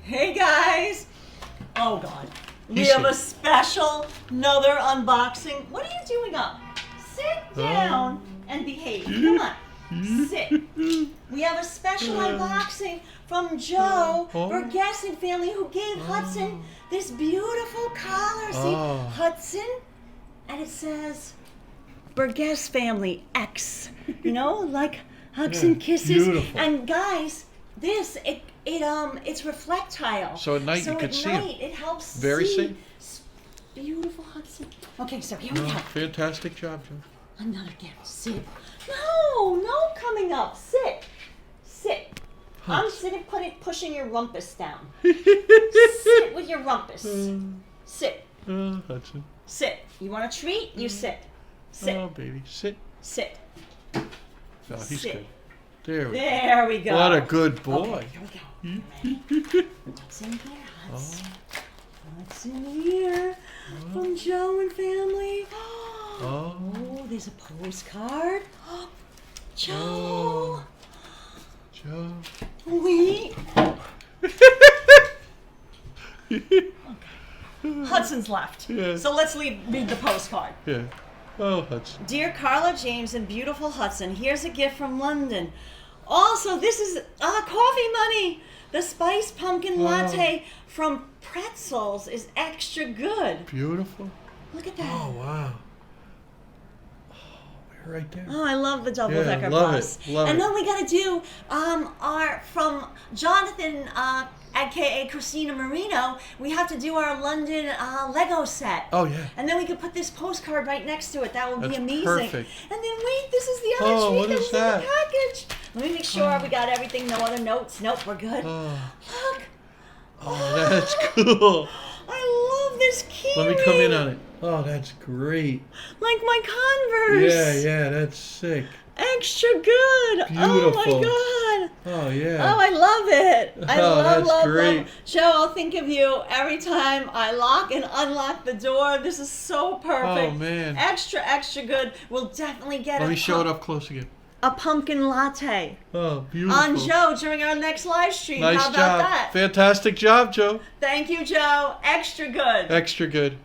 Hey guys! Oh God. We have a special, another unboxing. What are you doing up? Sit down and behave. Come on. Sit. We have a special unboxing from Joe, Burgess and family, who gave Hudson this beautiful collar. See, Hudson, and it says Burgess family X. You know, like hugs and kisses. Beautiful. And guys, this it's reflectile. So at night you can see it. It helps Very see. Beautiful Hudson. Okay, so here we go. Fantastic job, Joe. Another gift. Sit. No coming up. Sit. I'm sitting pushing your rumpus down. Sit with your rumpus. Sit. Hudson. Sit. You want a treat? You sit. Sit. Oh, baby. Sit. Sit. Oh, he's Sit. good. There we go. What a good boy. Okay, here we go. What's in here, Hudson? What's in here? From Joe and family. Oh, there's a postcard. Joe. Joe. We. Okay. Hudson's left. Yeah. So let's read the postcard. Yeah. Oh, Hudson. Dear Karla, James, and beautiful Hudson, here's a gift from London. Also, this is coffee money. The spiced pumpkin latte from Pretzels is extra good. Beautiful. Look at that. Oh, wow. Right there. Oh, I love the double-decker bus. Love and it. then we got to do our from Jonathan, aka Christina Marino. We have to do our London Lego set. Oh yeah. And then we could put this postcard right next to it. That would be amazing. Perfect. And then wait, this is the other treat what that is was in that? the package. Let me make sure we got everything. No other notes. Nope, we're good. Look. Oh, that's cool. I love this key Let me come in on it. Oh, that's great. Like my Converse. Yeah, that's sick. Extra good. Beautiful. Oh my God. Oh yeah. Oh, I love it. I love great. love. Joe, I'll think of you every time I lock and unlock the door. This is so perfect. Oh man. Extra good. We'll definitely get Let me show it up close again. A pumpkin latte. Oh, beautiful. On Joe during our next live stream. Nice How about job. that? Fantastic job, Joe. Thank you, Joe. Extra good. Extra good.